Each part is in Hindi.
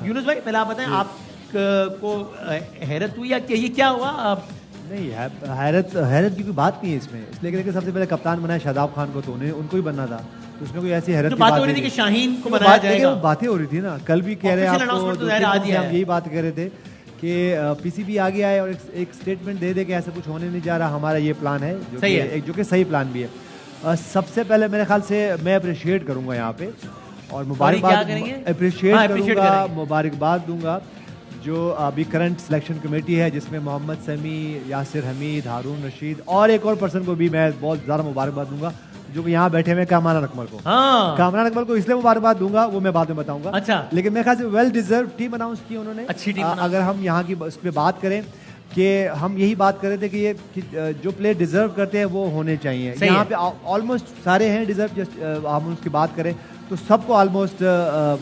था। यूनुस भाई पहले आप बताएं, आप को हैरत हुई या कि ये क्या हुआ? नहीं, हैरत की कोई बात नहीं है इसमें, इसलिए कि सबसे पहले कप्तान बनाया शादाब खान को, तो उनको ही बनना था, तो उसमें कोई ऐसी हैरत की बात हो रही थी कि शाहीन को बनाया जाएगा। वो बातें हो रही थी ना, कल भी कह रहे हैं आपको, तो हम यही बात कह रहे थे कि पीसीबी आगे आए और एक स्टेटमेंट दे दे कि ऐसा कुछ होने नहीं जा रहा, हमारा ये प्लान है, जो कि सही प्लान भी है। सबसे पहले मेरे ख्याल से मैं अप्रिशिएट करूंगा यहाँ पे और मुबारकबाद अप्रिशिएट करूंगा, मुबारकबाद दूंगा जो अभी करंट सिलेक्शन कमेटी है, जिसमें मोहम्मद समी, यासिर हमीद, हारून रशीद और एक और पर्सन को भी मैं बहुत ज़्यादा मुबारकबाद दूंगा, जो कि यहाँ बैठे हुए कामरान अकमल को। कामरान अकमल को इसलिए मुबारकबाद दूंगा, वो मैं बाद में बताऊंगा। अच्छा। लेकिन मेरे ख्याल से वेल डिजर्व टीम अनाउंस की उन्होंने, अच्छी टीम। अगर हम यहाँ की इस पर बात करें कि हम यही बात कर रहे थे कि ये जो प्लेयर डिजर्व करते हैं वो होने चाहिए, यहाँ पे ऑलमोस्ट सारे हैं डिजर्व। हम उसकी बात करें तो सबको ऑलमोस्ट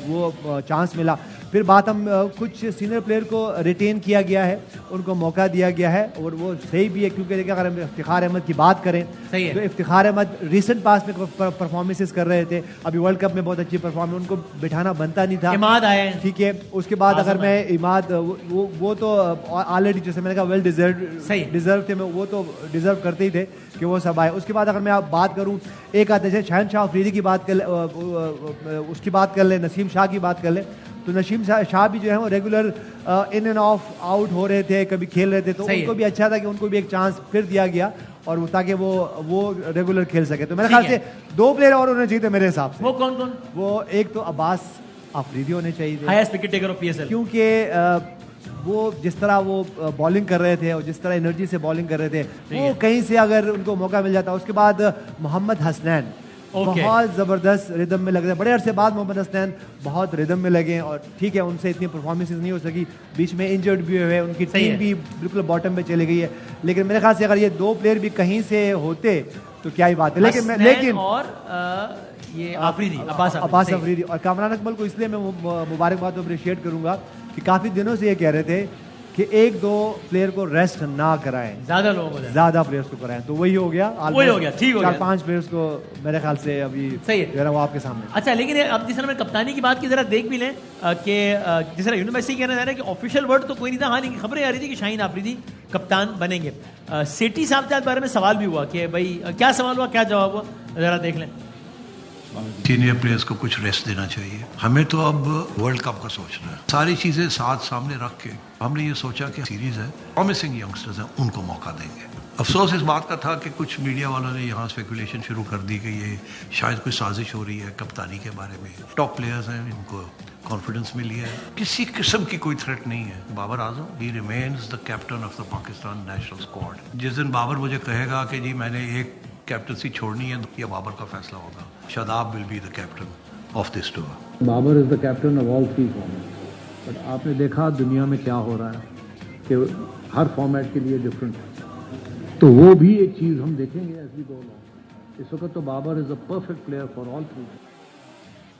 वो चांस मिला। फिर बात हम कुछ सीनियर प्लेयर को रिटेन किया गया है, उनको मौका दिया गया है और वो सही भी है, क्योंकि देखिए अगर हम इफ्तिखार अहमद की बात करें तो इफ्तिखार अहमद रिसेंट पास में परफॉर्मेंसेस कर रहे थे, अभी वर्ल्ड कप में बहुत अच्छी परफॉर्मेंस, उनको बिठाना बनता नहीं था। इमाद आए, ठीक है, उसके बाद अगर मैं इमाद वो तो ऑलरेडी जैसे मैंने कहा वेल डिजर्व थे, वो तो डिजर्व करते ही थे कि वो सब आए। उसके बाद अगर मैं आप बात करूँ, एक आते जैसे शहनशाह अफरीदी की बात कर, उसकी बात कर ले, नसीम शाह की बात कर ले, तो नसीम शाह भी जो है वो regular in end of out हो रहे थे, कभी खेल रहे थे, तो उनको भी अच्छा था कि उनको भी एक चांस फिर दिया गया और ताकि वो रेगुलर खेल सके। तो मेरे ख्याल से 2 प्लेयर और होने चाहिए थे मेरे हिसाब से। वो कौन कौन? वो एक तो अब्बास अफरीदी होने चाहिए थे, highest wicket taker of PSL, क्योंकि वो जिस तरह वो बॉलिंग कर रहे थे और जिस तरह एनर्जी से बॉलिंग कर रहे थे, वो कहीं से अगर उनको मौका मिल जाता। उसके बाद मोहम्मद हसनैन बहुत जबरदस्त रिदम में लग रहे हैं, बड़े अरसे बाद मोहम्मद हसनैन बहुत रिदम में लगे हैं, और ठीक है उनसे इतनी परफॉर्मेंस नहीं हो सकी, बीच में इंजर्ड भी हुए, उनकी टीम भी बिल्कुल बॉटम पे चली गई है। लेकिन मेरे ख्याल से अगर ये 2 प्लेयर भी कहीं से होते तो क्या ही बात है। लेकिन और ये अब्बास अफरीदी और कामरान अकमल को इसलिए मैं मुबारकबाद अप्रिशिएट करूंगा कि काफी दिनों से ये कह रहे थे कि 1-2 प्लेयर को रेस्ट ना कराएं, ज्यादा प्लेयर्स को कराएं, तो वही हो गया, ठीक हो गया। 4-5 प्लेयर्स को मेरे ख्याल से अभी सही है वो आपके सामने। अच्छा, लेकिन अब जिस तरह मैं कप्तानी की बात की जरा देख भी लें कि जिस तरह यूनिवर्सिटी कहना चाह रहे हैं कि ऑफिशियल वर्ड तो कोई नहीं था, हाँ, लेकिन खबरें आ रही थी कि शाहीन आफरीदी कप्तान बनेंगे। सेठी साहब के बारे में सवाल भी हुआ कि भाई क्या सवाल हुआ, क्या जवाब हुआ, जरा देख लें। सीनियर प्लेयर्स को कुछ रेस्ट देना चाहिए, हमें तो अब वर्ल्ड कप का सोचना है। सारी चीजें साथ सामने रख के हमने ये सोचा कि सीरीज है, प्रॉमिसिंग यंगस्टर्स हैं, उनको मौका देंगे। अफसोस इस बात का था कि कुछ मीडिया वालों ने यहाँ स्पेकुलेशन शुरू कर दी कि ये शायद कोई साजिश हो रही है कप्तानी के बारे में। टॉप प्लेयर्स हैं, इनको कॉन्फिडेंस मिली है, किसी किस्म की कोई थ्रेट नहीं है। बाबर आजम ही remains the captain of the Pakistan national squad. जिस दिन बाबर मुझे कहेगा कि जी मैंने एक कैप्टनसी छोड़नी है, ये बाबर का फैसला होगा। Shadab will be the captain of this tour. Babar is the captain of all 3 formats, but आपने देखा दुनिया में क्या हो रहा है कि हर फॉर्मेट के लिए डिफरेंट है, तो वो भी एक चीज हम देखेंगे एज वी गो अलॉन्ग। इस वक्त तो Babar is a perfect player for all 3।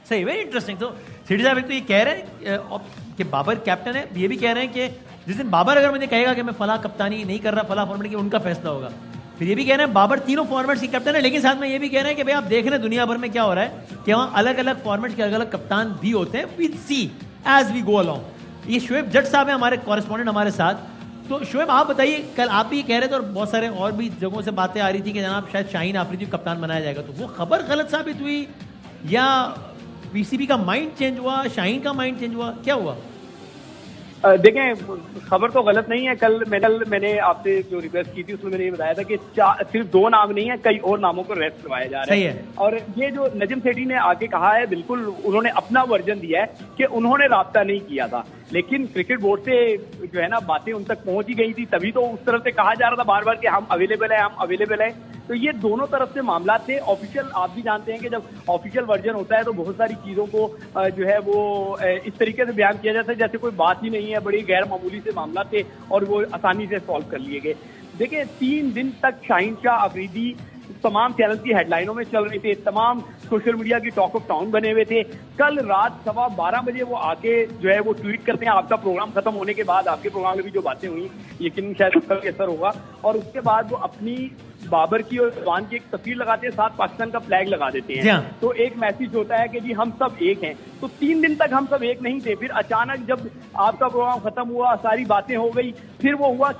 सही, वेरी इंटरेस्टिंग। तो सिटी साहब तो ये कह रहे हैं कि बाबर कैप्टन है, ये भी कह रहे हैं कि जिस दिन बाबर अगर मुझे कहेगा कि मैं फला कप्तानी नहीं कर रहा फला फॉर्मेट की, उनका फैसला होगा। फिर ये भी कह रहे हैं बाबर तीनों फॉर्मेट्स की कैप्टन है, लेकिन साथ में ये भी कह रहे हैं कि भाई आप देख रहे हैं दुनिया भर में क्या हो रहा है कि वहाँ अलग अलग फॉर्मेट के अलग अलग कप्तान भी होते हैं। We see as we go along. ये शोएब जट साहब है हमारे कॉरेस्पॉन्डेंट हमारे साथ। तो शोएब आप बताइए, कल आप भी कह रहे थे और बहुत सारे और भी जगहों से बातें आ रही थी कि जनाब शायद शाहीन आफरीदी को कप्तान बनाया जाएगा, तो वो खबर गलत साबित हुई या पीसीबी का माइंड चेंज हुआ, शाहीन का माइंड चेंज हुआ, क्या हुआ? देखें, खबर तो गलत नहीं है। कल मैंने आपसे जो रिक्वेस्ट की थी उसमें मैंने ये बताया था कि सिर्फ 2 नाम नहीं है, कई और नामों को रेस्ट करवाया जा रहा है। और ये जो नजम सेठी ने आगे कहा है, बिल्कुल उन्होंने अपना वर्जन दिया है कि उन्होंने राब्ता नहीं किया था, लेकिन क्रिकेट बोर्ड से जो है ना बातें उन तक पहुंच ही गई थी, तभी तो उस तरफ से कहा जा रहा था बार बार कि हम अवेलेबल है, हम अवेलेबल है। तो ये दोनों तरफ से मामला थे। ऑफिशियल आप भी जानते हैं कि जब ऑफिशियल वर्जन होता है तो बहुत सारी चीजों को जो है वो इस तरीके से बयान किया जाता है जैसे कोई बात ही नहीं है, बड़ी गैर मामूली से मामला थे और वो आसानी से सॉल्व कर लिए गए। देखिए, 3 दिन तक शाहीन शाह अफरीदी तमाम चैनल की हेडलाइनों में चल रहे थे, तमाम सोशल मीडिया की टॉक ऑफ टाउन बने हुए थे। कल रात 12:15 बजे वो आके जो है वो ट्वीट करते हैं, आपका प्रोग्राम खत्म होने के बाद, आपके प्रोग्राम में भी जो बातें हुई यकीन शायद उसका भी असर होगा, और उसके बाद वो अपनी बाबर की और रिजवान की एक तस्वीर लगाते हैं, साथ पाकिस्तान का फ्लैग लगा देते हैं, तो एक मैसेज होता है कि जी हम सब एक हैं। तो 3 दिन तक हम सब एक नहीं थे, फिर अचानक जब आपका प्रोग्राम खत्म हुआ, सारी बातें हो गई, फिर वो हुआ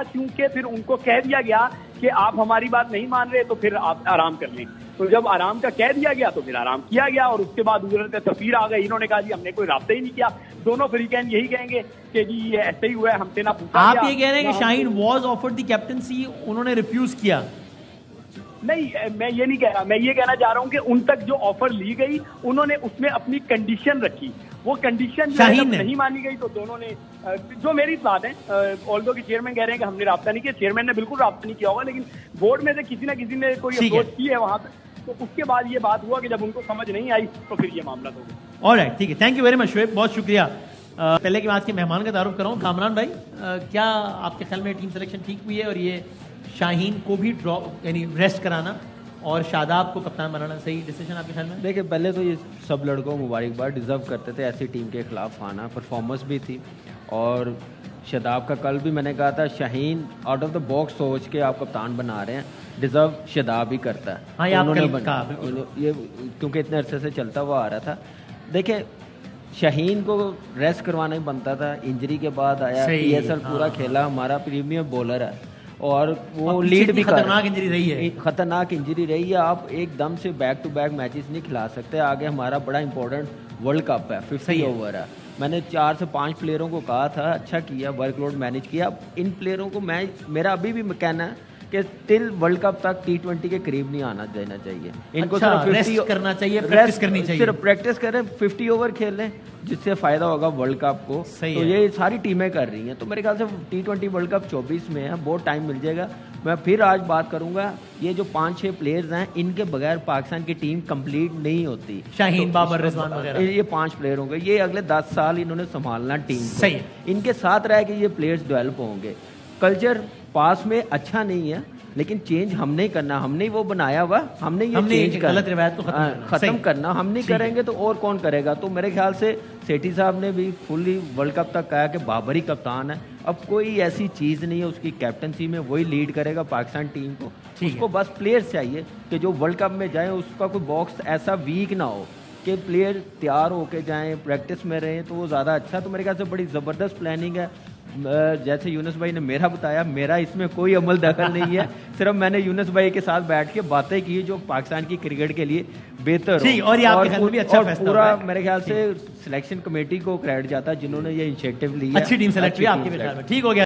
क्योंकि फिर उनको कह दिया गया कि आप हमारी बात नहीं मान रहे तो फिर आप आराम कर लें। तो जब आराम का कह दिया गया तो फिर आराम किया गया, और उसके बाद उधर तस्वीर आ गई, इन्होंने कहा जी हमने कोई राब्ता ही नहीं किया। दोनों फ्रीकैन यही कहेंगे कि जी ये ऐसे ही हुआ है, हमसे ना पूछा आप गया। ये कह रहे हैं कि Shaheen was offered the captaincy, उन्होंने रिफ्यूज किया? नहीं, मैं ये नहीं कह रहा, मैं ये कहना चाह रहा हूँ कि उन तक जो ऑफर ली गई उन्होंने उसमें अपनी कंडीशन रखी, वो कंडीशन जो नहीं मानी गई तो दोनों ने, जो मेरी बात है, ऑल्दो के चेयरमैन कह रहे हैं कि हमने राब्ता नहीं किया, चेयरमैन ने बिल्कुल राब्ता नहीं किया होगा, लेकिन बोर्ड में से किसी ना किसी ने कोई अप्रोच की है वहां पे, तो उसके बाद ये बात हुआ कि जब उनको समझ नहीं आई तो फिर ये मामला हो गया। ऑलराइट, ठीक है, thank you very much Shoaib, बहुत शुक्रिया। पहले के बाद के मेहमान का तारुफ कराऊं, कामरान भाई, क्या आपके ख्याल में टीम सिलेक्शन ठीक हुई है, और ये शाहीन को भी ड्रॉप यानी रेस्ट कराना और शादाब को कप्तान बनाना सही डिसीजन आपके ख्याल में? देखिए, पहले तो ये सब लड़कों को मुबारकबाद, डिज़र्व करते थे ऐसी टीम के खिलाफ आना, परफॉर्मेंस भी थी, और शादाब का कल भी मैंने कहा था, Shaheen out of the box सोच के आप कप्तान बना रहे हैं, डिज़र्व शादाब ही करता है। हाँ, ये क्योंकि इतने अरसे से चलता हुआ आ रहा था। देखिए, शाहीन को रेस्ट करवाना ही बनता था, इंजरी के बाद आया, PSL पूरा खेला, हमारा प्रीमियर बॉलर है, और वो लीड भी खतरनाक इंजरी रही है, खतरनाक इंजरी रही है। आप एकदम से बैक टू बैक मैचेस नहीं खिला सकते, आगे हमारा बड़ा इंपॉर्टेंट वर्ल्ड कप है, 50 ओवर है। मैंने 4 से 5 प्लेयरों को कहा था, अच्छा किया, वर्कलोड मैनेज किया। अब इन प्लेयरों को मेरा अभी भी कहना है कि टिल वर्ल्ड कप तक T20 के करीब नहीं आना देना चाहिए इनको। अच्छा, सिर्फ 50 करना चाहिए, प्रैक्टिस करनी चाहिए, सिर्फ प्रैक्टिस करें, 50 ओवर खेल लें, जिससे फायदा होगा वर्ल्ड कप को। तो ये सारी टीमें कर रही हैं, तो मेरे ख्याल से T20 वर्ल्ड कप 24 में है, बहुत टाइम मिल जाएगा। मैं फिर आज बात करूंगा, ये जो 5-6 प्लेयर्स हैं, इनके बगैर पाकिस्तान की टीम कंप्लीट नहीं होती। शाहीन, बाबर, रिजवान वगैरह, ये 5 प्लेयर होंगे, ये अगले 10 साल इन्होंने संभालना टीम को। सही है। इनके साथ रह के ये प्लेयर्स डेवलप होंगे। कल्चर पास में अच्छा नहीं है, लेकिन चेंज हमने ही करना, हमने ही वो बनाया हुआ, हमने ये चेंज करना, गलत रिवायत को खत्म करना, हम नहीं करेंगे तो और कौन करेगा। तो मेरे ख्याल से सेठी साहब ने भी फुल्ली वर्ल्ड कप तक कहा कि बाबर ही कप्तान है, अब कोई ऐसी चीज नहीं है, उसकी कैप्टनसी में वही लीड करेगा पाकिस्तान टीम को। उसको बस प्लेयर्स चाहिए कि जो वर्ल्ड कप में जाए, उसका कोई बॉक्स ऐसा वीक ना हो कि प्लेयर तैयार होके जाएं, प्रैक्टिस में रहें, तो वो ज़्यादा अच्छा। तो मेरे ख्याल से बड़ी ज़बरदस्त प्लानिंग है। जैसे यूनुस भाई ने मेरा बताया, मेरा इसमें कोई अमल दखल नहीं है, सिर्फ मैंने यूनुस भाई के साथ बैठ के बातें की जो पाकिस्तान की क्रिकेट के लिए बेहतर हो। और ये आपके ख्याल में भी अच्छा फैसला पूरा मेरे ख्याल से सिलेक्शन कमेटी को क्रेडिट जाता है जिन्होंने ये इनिशिएटिव लिया। अच्छी टीम सेलेक्ट हुई आपके ख्याल में, ठीक हो गया।